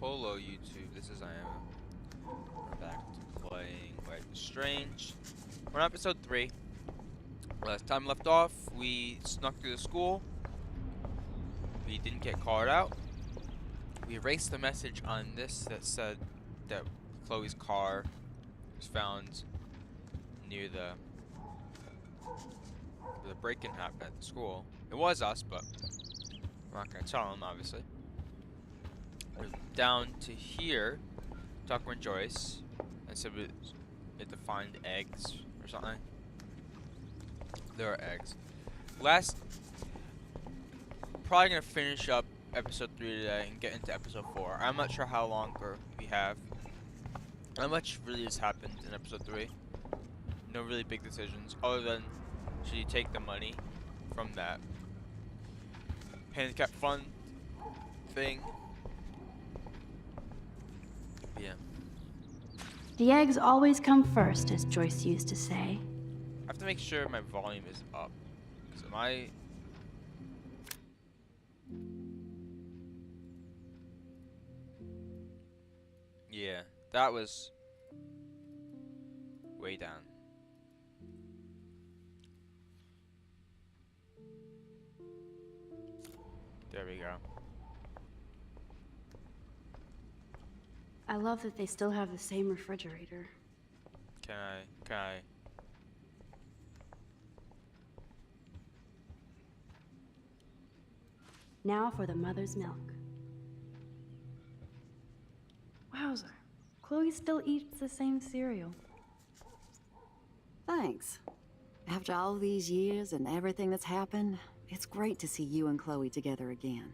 Hello YouTube, this is iama. We're back to playing Life is Strange. We're on episode 3. Last time left off, we snuck through the school. We didn't get called out. We erased the message on this that said that Chloe's car was found near where the break-in happened at the school. It was us, but we're not gonna tell them, obviously. We're down to here, talking with Joyce, and said we had to find eggs or something. There are eggs. Probably gonna finish up episode 3 today and get into episode 4. I'm not sure how longer we have. Not much really has happened in episode 3. No really big decisions, other than should you take the money from that handicap fund thing. Yeah. The eggs always come first, as Joyce used to say. I have to make sure my volume is up. Cause yeah, that was way down. There we go. I love that they still have the same refrigerator. Can I? Now for the mother's milk. Wowzer. Chloe still eats the same cereal. Thanks. After all these years and everything that's happened, it's great to see you and Chloe together again.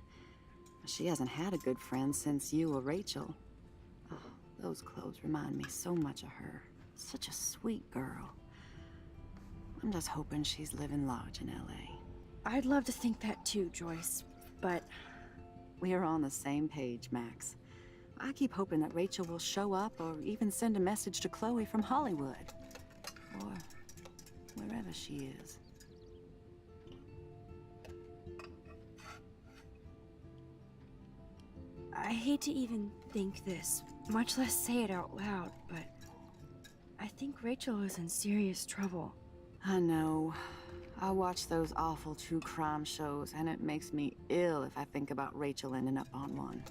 She hasn't had a good friend since you or Rachel. Oh, those clothes remind me so much of her. Such a sweet girl. I'm just hoping she's living large in LA. I'd love to think that too, Joyce, but... We're on the same page, Max. I keep hoping that Rachel will show up or even send a message to Chloe from Hollywood. Or wherever she is. I hate to even think this, much less say it out loud, but... I think Rachel is in serious trouble. I know. I watch those awful true crime shows, and it makes me ill if I think about Rachel ending up on one.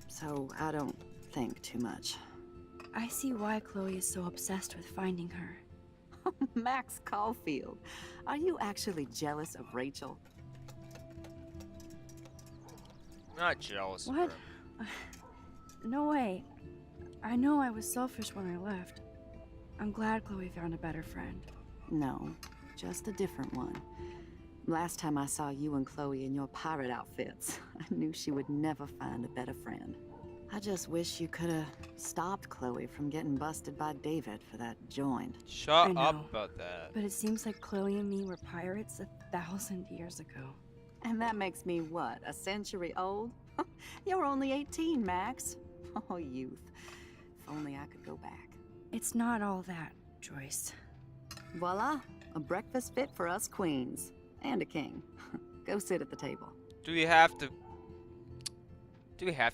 So I don't think too much. I see why Chloe is so obsessed with finding her. Max Caulfield, are you actually jealous of Rachel? Not jealous of What? her. No way. I know I was selfish when I left. I'm glad Chloe found a better friend. No, just a different one. Last time I saw you and Chloe in your pirate outfits, I knew she would never find a better friend. I just wish you could have stopped Chloe from getting busted by David for that joint. Shut I up know. about that. But it seems like Chloe and me were pirates 1,000 years ago. And that makes me what, a century old? You're only 18, Max. Oh, youth. If only I could go back. It's not all that, Joyce. Voila, a breakfast fit for us queens. And a king. Go sit at the table. Do we have to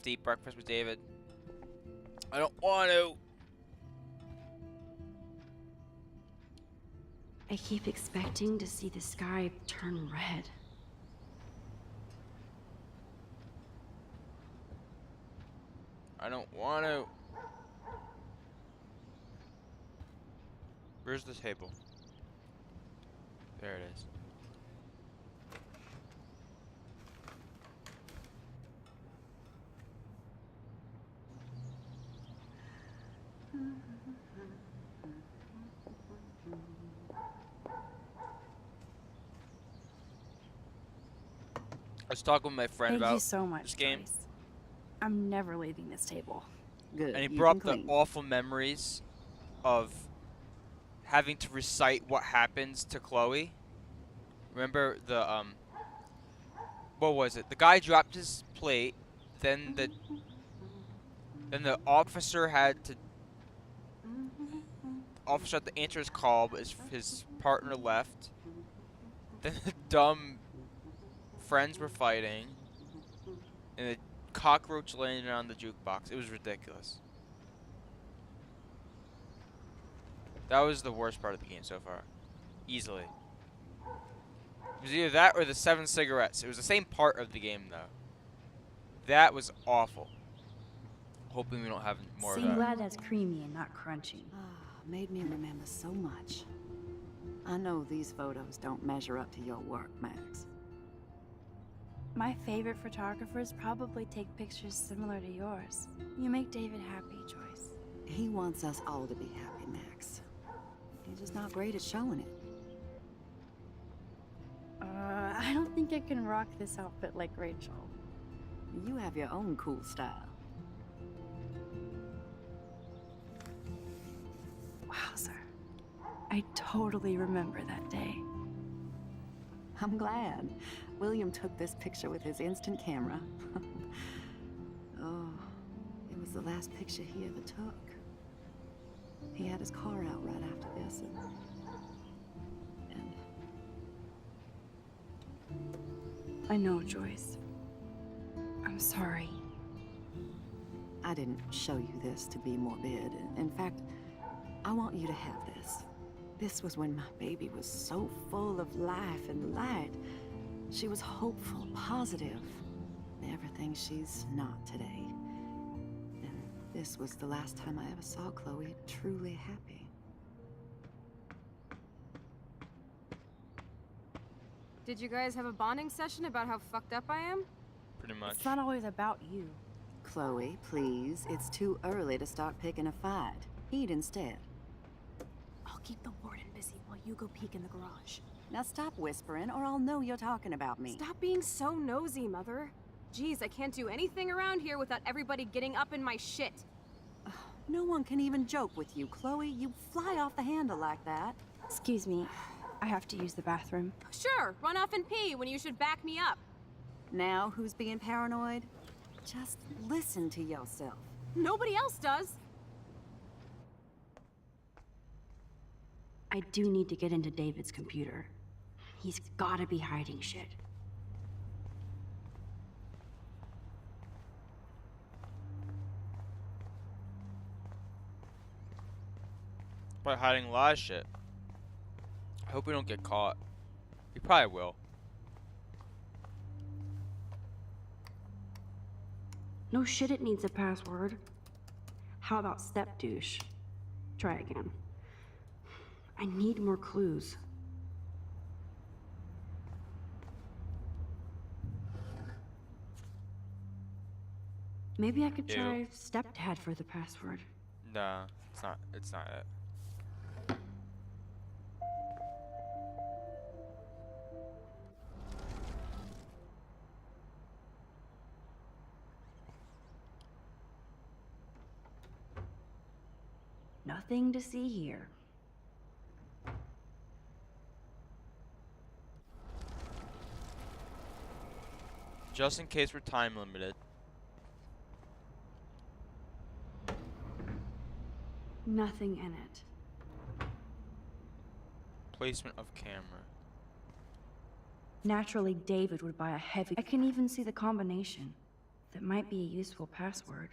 eat breakfast with David? I don't want to. I keep expecting to see the sky turn red. I don't want to. Where's the table? There it is. I was talking with my friend Thank about you so much, this game, Joyce. I'm never leaving this table. Good. and he you brought can up the clean. awful memories of having to recite what happens to Chloe. Remember the what was it? The guy dropped his plate, then the officer had to answer his call, but his partner left. Then the dumb friends were fighting, and the cockroach landing on the jukebox. It was ridiculous. That was the worst part of the game so far. Easily. It was either that or the 7 cigarettes. It was the same part of the game, though. That was awful. Hoping we don't have more of I'm that. glad that's creamy and not crunchy. Ah, made me remember so much. I know these photos don't measure up to your work, Max. My favorite photographers probably take pictures similar to yours. You make David happy, Joyce. He wants us all to be happy, Max. He's just not great at showing it. I don't think I can rock this outfit like Rachel. You have your own cool style. Wowzer. I totally remember that day. I'm glad. William took this picture with his instant camera. Oh, it was the last picture he ever took. He had his car out right after this, and I know, Joyce. I'm sorry. I didn't show you this to be morbid. In fact, I want you to have this. This was when my baby was so full of life and light. She was hopeful, positive. Everything she's not today. And this was the last time I ever saw Chloe truly happy. Did you guys have a bonding session about how fucked up I am? Pretty much. It's not always about you. Chloe, please. It's too early to start picking a fight. Eat instead. I'll keep the warden busy while you go peek in the garage. Now stop whispering, or I'll know you're talking about me. Stop being so nosy, Mother. Jeez, I can't do anything around here without everybody getting up in my shit. No one can even joke with you, Chloe. You fly off the handle like that. Excuse me. I have to use the bathroom. Sure, run off and pee when you should back me up. Now who's being paranoid? Just listen to yourself. Nobody else does. I do need to get into David's computer. He's gotta be hiding shit. By hiding a lot of shit. I hope we don't get caught. We probably will. No shit, it needs a password. How about step douche? Try again. I need more clues. Maybe I could Ew. try stepdad for the password. Nah, it's not. It's not it. Nothing to see here. Just in case we're time limited. Nothing in it. Placement of camera. Naturally, David would buy a heavy... I can even see the combination. That might be a useful password.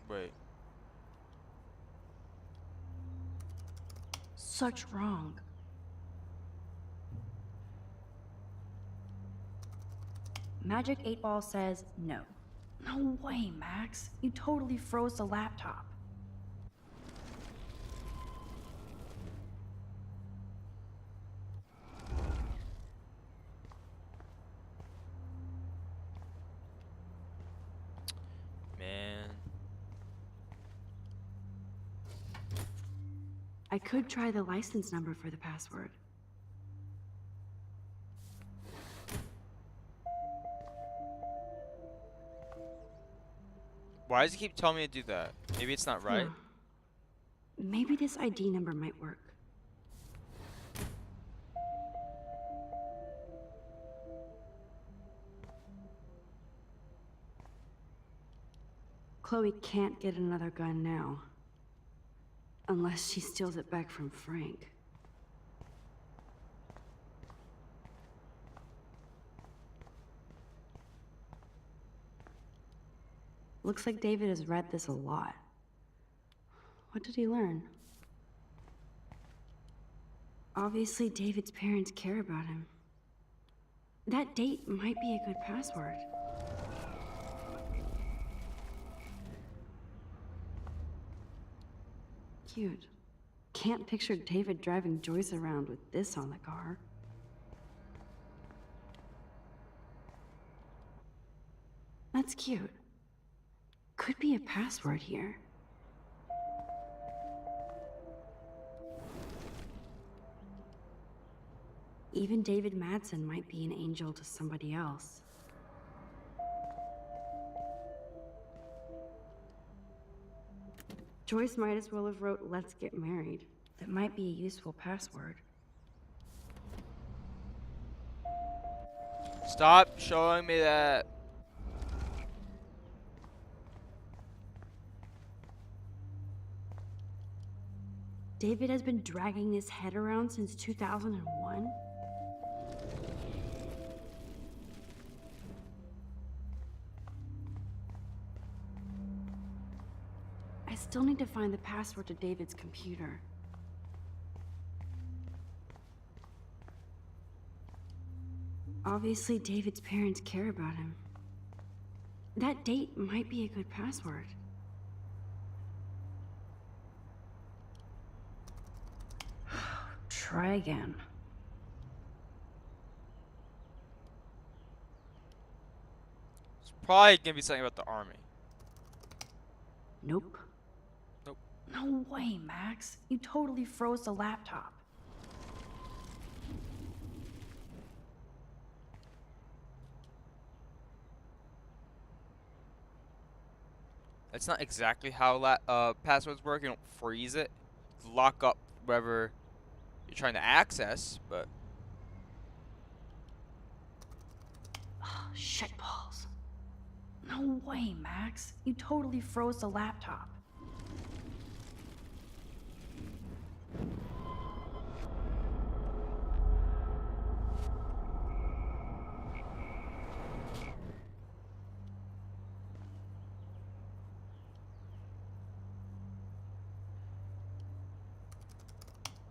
Wait. Such wrong. Magic 8 Ball says no. No way, Max. You totally froze the laptop. Man. I could try the license number for the password. Why does he keep telling me to do that? Maybe it's not right? Huh. Maybe this ID number might work. Chloe can't get another gun now. Unless she steals it back from Frank. Looks like David has read this a lot. What did he learn? Obviously, David's parents care about him. That date might be a good password. Cute. Can't picture David driving Joyce around with this on the car. That's cute. Could be a password here. Even David Madsen might be an angel to somebody else. Joyce might as well have wrote, "Let's get married." That might be a useful password. Stop showing me that. David has been dragging this head around since 2001? I still need to find the password to David's computer. Obviously, David's parents care about him. That date might be a good password. Try again. It's probably gonna be something about the army. Nope. Nope. No way, Max. You totally froze the laptop. That's not exactly how passwords work. You don't freeze it. Lock up whatever you're trying to access, but Shitballs. No way, Max. You totally froze the laptop.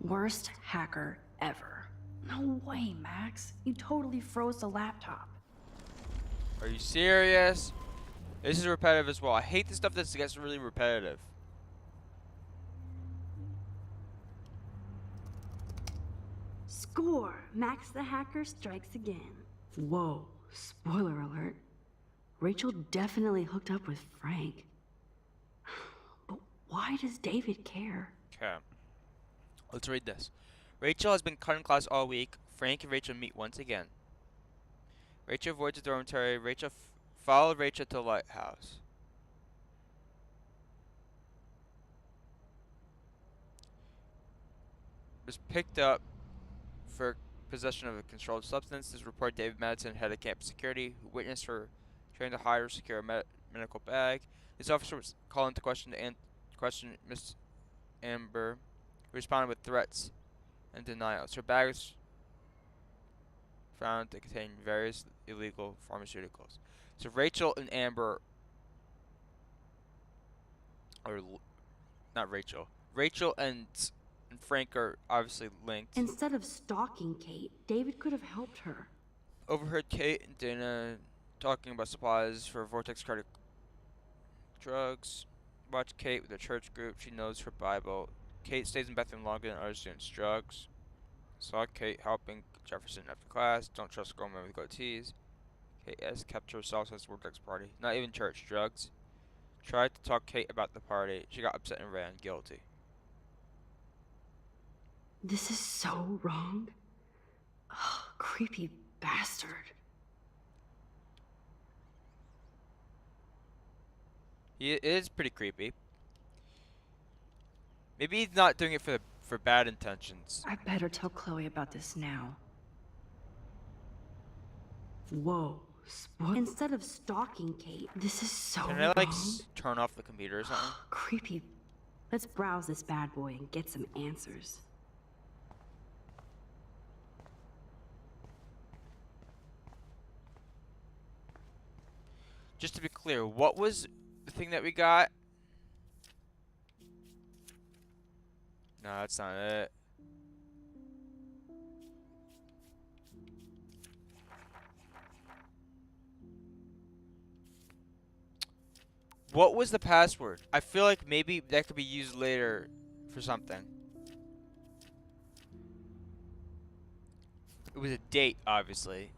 Worst hacker ever. No way, Max. You totally froze the laptop. are you serious? This is repetitive as well. I hate the stuff that gets really repetitive. Score! Max the hacker strikes again. Whoa, spoiler alert. Rachel definitely hooked up with Frank. But why does David care? Okay. Let's read this. Rachel has been cutting class all week. Frank and Rachel meet once again. Rachel avoids the dormitory. Rachel followed Rachel to the lighthouse. Was picked up for possession of a controlled substance. This report David Madsen, head of campus security, who witnessed her trying to hide or secure a medical bag. This officer was called into question to question Miss Amber, who responded with threats and denials. Her bag was found to contain various illegal pharmaceuticals. So Rachel and Amber, or not Rachel, Rachel and Frank are obviously linked. Instead of stalking Kate, David could have helped her. Overheard Kate and Dana talking about supplies for Vortex cardiac drugs. Watch Kate with a church group. She knows her Bible. Kate stays in Bethlehem longer than other students. Drugs. Saw Kate helping Jefferson after class. Don't trust grown men with goatees. Kate has kept to herself since Vortex party. Not even church. Drugs. Tried to talk Kate about the party. She got upset and ran. Guilty. This is so wrong. Ugh, creepy bastard. He is pretty creepy. Maybe he's not doing it for bad intentions. I better tell Chloe about this now. Whoa, instead of stalking Kate, this is so Can I like wrong. turn off the computer or something? Creepy. Let's browse this bad boy and get some answers. Just to be clear, what was the thing that we got? No, that's not it. What was the password? I feel like maybe that could be used later for something. It was a date, obviously.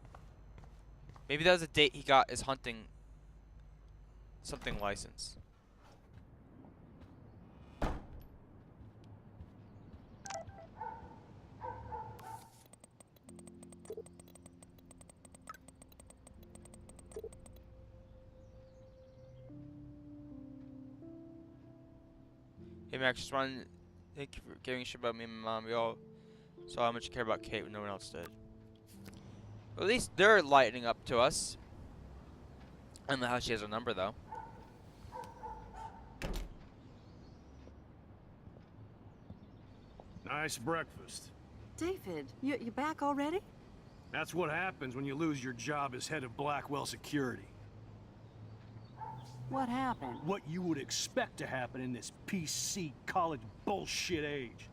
Maybe that was a date he got his hunting something license. Hey Max, just wanted to thank you for giving a shit about me and my mom. We all saw how much you care about Kate when no one else did. Well, at least they're lightening up to us. I don't know how she has our number though. Nice breakfast. David, you back already? That's what happens when you lose your job as head of Blackwell Security. What happened? What you would expect to happen in this PC college bullshit age.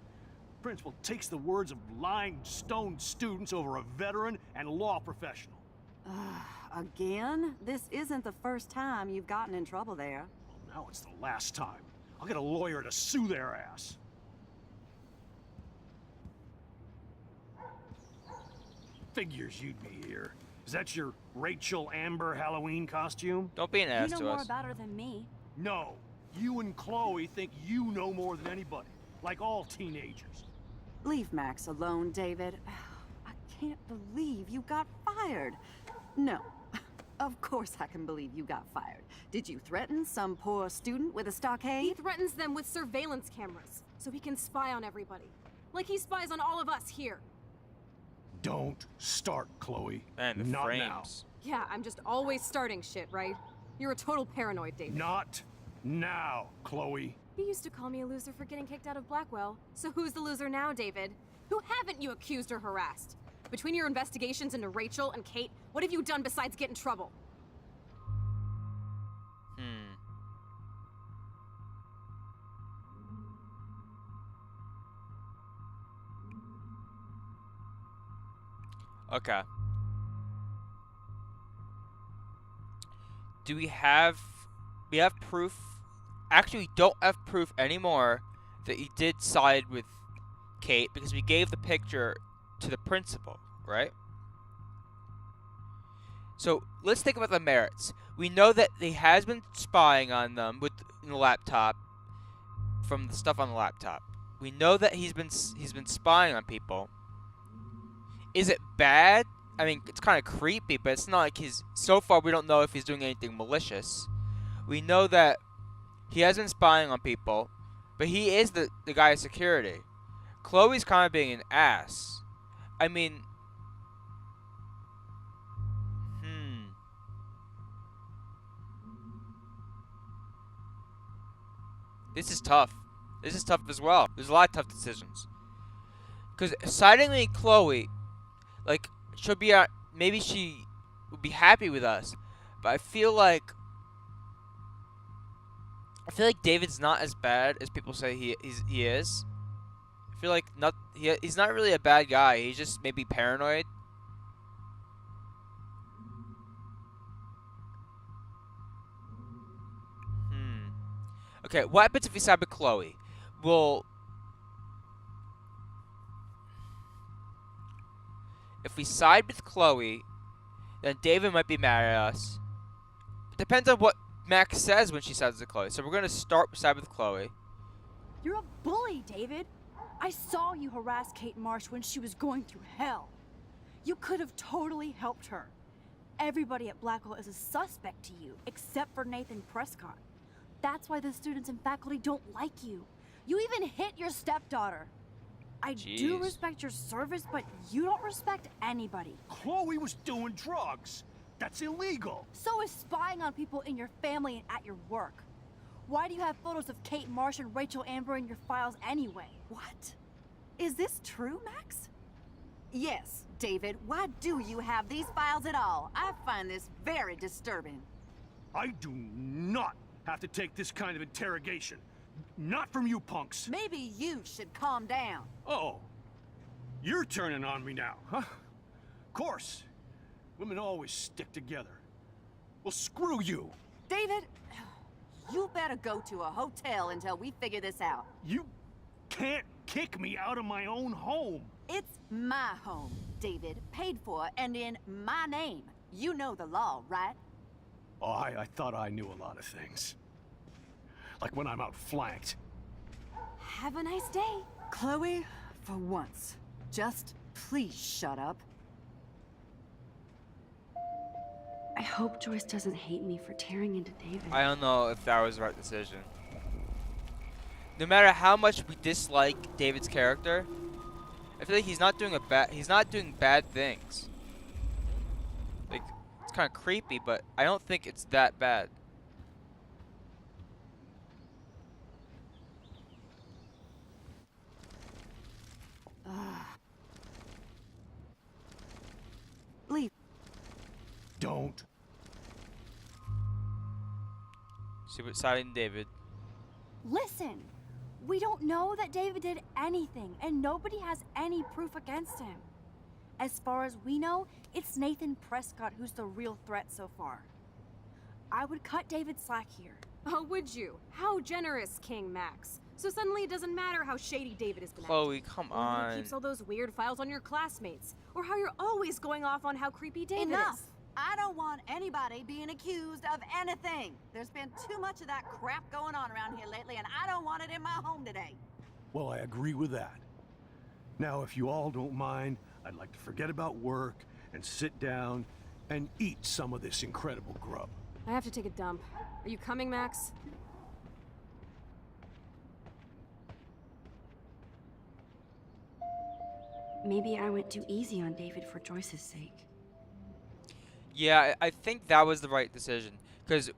Principal takes the words of lying stoned students over a veteran and law professional. Again? This isn't the first time you've gotten in trouble there. Well, now it's the last time. I'll get a lawyer to sue their ass. Figures you'd be here. Is that your Rachel Amber Halloween costume? Don't be an ass You know to more us. about her than me. No. You and Chloe think you know more than anybody. Like all teenagers. Leave Max alone, David. I can't believe you got fired. No. Of course I can believe you got fired. Did you threaten some poor student with a He stockade? threatens them with surveillance cameras, so he can spy on everybody. Like he spies on all of us here. Don't start, Chloe. Man, the Not frames. Yeah, I'm just always starting shit, right? You're a total paranoid, David. now. Not now, Chloe. You used to call me a loser for getting kicked out of Blackwell. So who's the loser now, David? Who haven't you accused or harassed? Between your investigations into Rachel and Kate, what have you done besides get in trouble? Okay. Do we have proof? Actually, we don't have proof anymore that he did side with Kate because we gave the picture to the principal, right? So let's think about the merits. We know that he has been spying on them with the laptop, from the stuff on the laptop. We know that he's been spying on people. Is it bad? I mean, it's kind of creepy, but it's not like so far we don't know if he's doing anything malicious. We know that he has been spying on people, but he is the guy of security. Chloe's kind of being an ass. I mean, This is tough. This is tough as well. There's a lot of tough decisions. Because siding with Chloe, like, she'll be maybe she would be happy with us, but I feel like David's not as bad as people say he is. I feel like he's not really a bad guy. He's just maybe paranoid. Okay, what happens if we side with Chloe? If we side with Chloe, then David might be mad at us. It depends on what Max says when she sides with Chloe. So we're gonna side with Chloe. You're a bully, David. I saw you harass Kate Marsh when she was going through hell. You could have totally helped her. Everybody at Blackwell is a suspect to you, except for Nathan Prescott. That's why the students and faculty don't like you. You even hit your stepdaughter. I do Jeez. respect your service, but you don't respect anybody. Chloe was doing drugs. That's illegal. So is spying on people in your family and at your work. Why do you have photos of Kate Marsh and Rachel Amber in your files anyway? What? Is this true, Max? Yes, David. Why do you have these files at all? I find this very disturbing. I do not have to take this kind of interrogation. Not from you punks. Maybe you should calm down. Oh, you're turning on me now, huh? Of course. Women always stick together. Well, screw you. David, you better go to a hotel until we figure this out. You can't kick me out of my own home. It's my home, David. Paid for and in my name. You know the law, right? Oh, I thought I knew a lot of things. Like when I'm outflanked. Have a nice day. Chloe, for once, just please shut up. I hope Joyce doesn't hate me for tearing into David. I don't know if that was the right decision. No matter how much we dislike David's character, I feel like he's not doing bad things. Like, it's kind of creepy, but I don't think it's that bad. Leave. Don't. See what's siding David. Listen, we don't know that David did anything, and nobody has any proof against him. As far as we know, it's Nathan Prescott who's the real threat so far. I would cut David slack here. Oh, would you? How generous, King Max. So suddenly it doesn't matter how shady David has been Chloe, acting. come Or that he on. keeps all those weird files on your classmates. Or how you're always going off on how creepy David Enough! is. I don't want anybody being accused of anything. There's been too much of that crap going on around here lately, and I don't want it in my home today. Well, I agree with that. Now, if you all don't mind, I'd like to forget about work and sit down and eat some of this incredible grub. I have to take a dump. Are you coming, Max? Maybe I went too easy on David for Joyce's sake. Yeah, I think that was the right decision. Because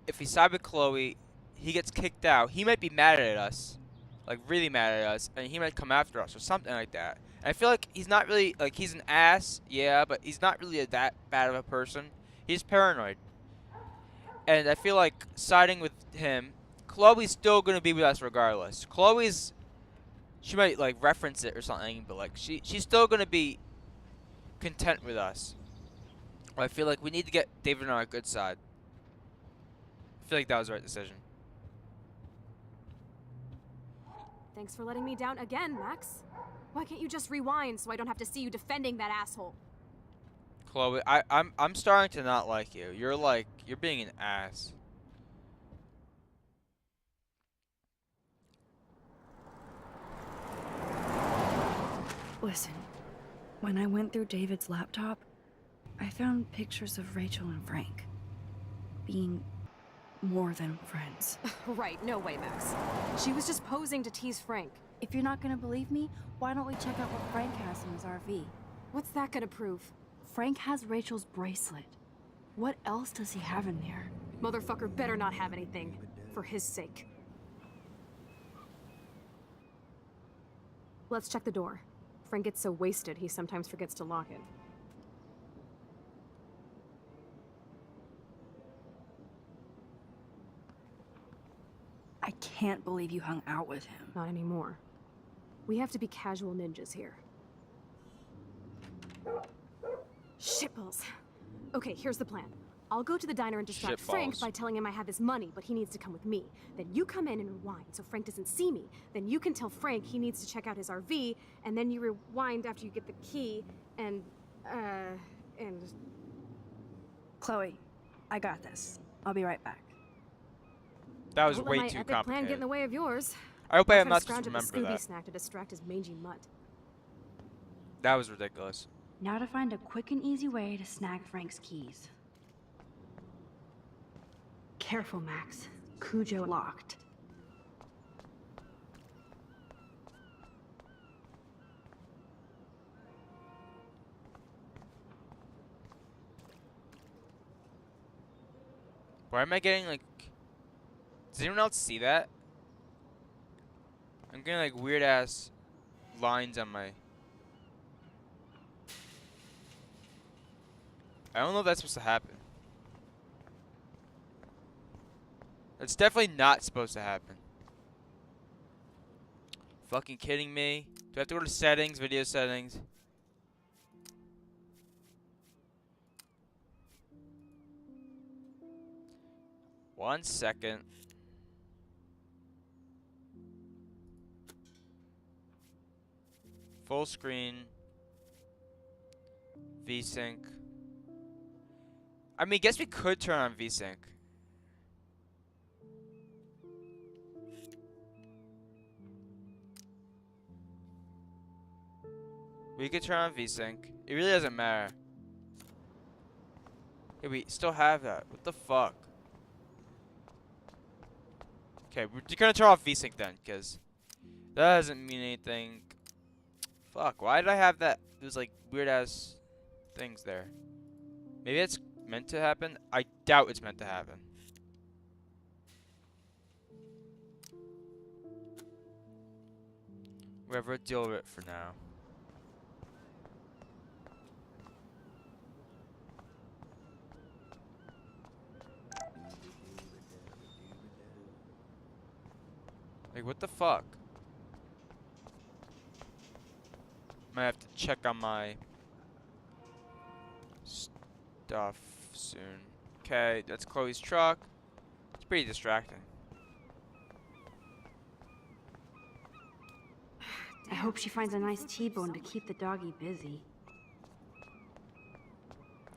if he side with Chloe, he gets kicked out. He might be mad at us. Like, really mad at us. And he might come after us or something like that. And I feel like he's not really, like, he's an ass, yeah, but he's not really that bad of a person. He's paranoid. And I feel like siding with him, Chloe's still going to be with us regardless. She might, like, reference it or something, but, like, she's still going to be content with us. I feel like we need to get David on our good side. I feel like that was the right decision. Thanks for letting me down again, Max. Why can't you just rewind so I don't have to see you defending that asshole? Chloe, I'm starting to not like you. You're being an ass. Listen, when I went through David's laptop, I found pictures of Rachel and Frank being more than friends. Right, no way, Max. She was just posing to tease Frank. If you're not gonna believe me, why don't we check out what Frank has in his RV? What's that gonna prove? Frank has Rachel's bracelet. What else does he have in there? Motherfucker better not have anything. For his sake. Let's check the door. Frank gets so wasted, he sometimes forgets to lock it. I can't believe you hung out with him. Not anymore. We have to be casual ninjas here. Shitballs. Okay, here's the plan. I'll go to the diner and distract Frank Shitballs. by telling him I have his money, but he needs to come with me. Then you come in and rewind so Frank doesn't see me. Then you can tell Frank he needs to check out his RV, and then you rewind after you get the key, and... Chloe, I got this. I'll be right back. That was Don't let way my too epic plan get in complicated. the way of yours. I hope I I'll am try not to scrounge to up a remember Scooby that. snack to distract his mangy mutt. That was ridiculous. Now to find a quick and easy way to snag Frank's keys. Careful, Max. Cujo locked. Why am I getting like Does anyone else see that? I'm getting like weird ass lines on my. I don't know if that's supposed to happen. It's definitely not supposed to happen. Fucking kidding me? Do I have to go to settings, video settings? One second. Full screen. VSync. I mean, guess we could turn on VSync. We could turn on VSync. It really doesn't matter. Hey, we still have that. What the fuck? Okay, we're gonna turn off VSync then, because that doesn't mean anything. Fuck, why did I have that? There's like weird ass things there. Maybe it's meant to happen? I doubt it's meant to happen. Whatever, deal with it for now. Like, what the fuck? Might have to check on my stuff soon. Okay, that's Chloe's truck. It's pretty distracting. I hope she finds a nice T-bone to keep the doggy busy.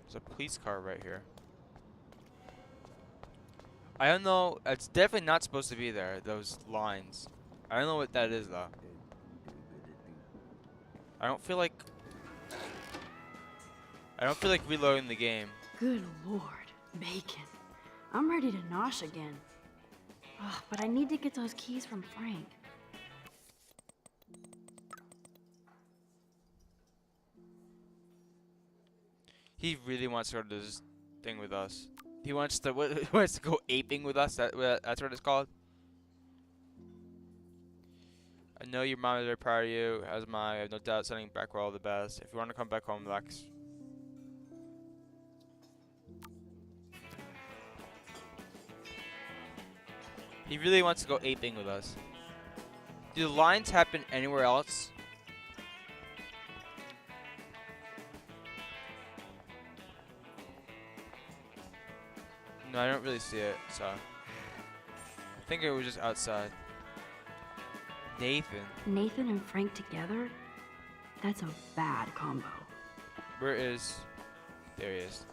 There's a police car right here. I don't know. It's definitely not supposed to be there, those lines. I don't know what that is, though. I don't feel like reloading the game. Good lord, bacon. I'm ready to nosh again. Ugh, but I need to get those keys from Frank. He really wants to go to this thing with us. He wants to he wants to go aping with us. That's what it's called. I know your mom is very proud of you, as am I. I have no doubt sending back all the best. If you want to come back home, Lex. He really wants to go aping with us. Do the lines happen anywhere else? No, I don't really see it, so. I think it was just outside. Nathan. Nathan and Frank together? That's a bad combo. Where is... There he is.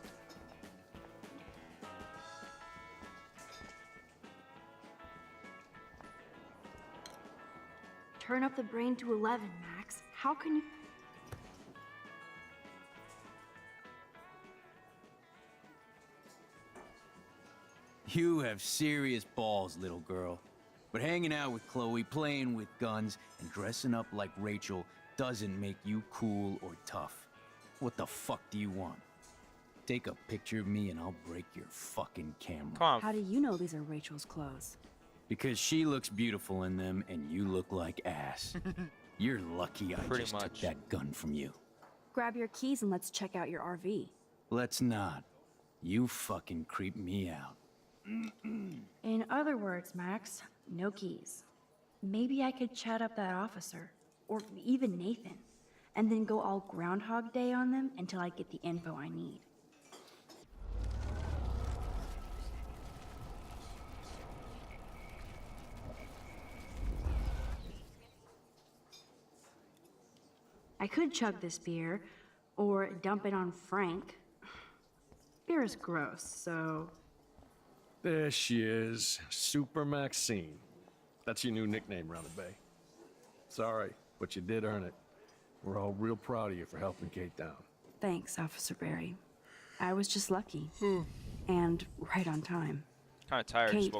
Turn up the brain to 11, Max. How can you... You have serious balls, little girl. But hanging out with Chloe, playing with guns, and dressing up like Rachel doesn't make you cool or tough. What the fuck do you want? Take a picture of me and I'll break your fucking camera. Come on. How do you know these are Rachel's clothes? Because she looks beautiful in them and you look like ass. You're lucky I Pretty just much. took that gun from you. Grab your keys and let's check out your RV. Let's not. You fucking creep me out. In other words, Max, no keys. Maybe I could chat up that officer, or even Nathan, and then go all Groundhog Day on them until I get the info I need. I could chug this beer, or dump it on Frank. Beer is gross, so... There she is, Super Maxine. That's your new nickname around the bay. Sorry, but you did earn it. We're all real proud of you for helping Kate down. Thanks, Officer Barry. I was just lucky. And right on time. Kind of tired. Kate Just woke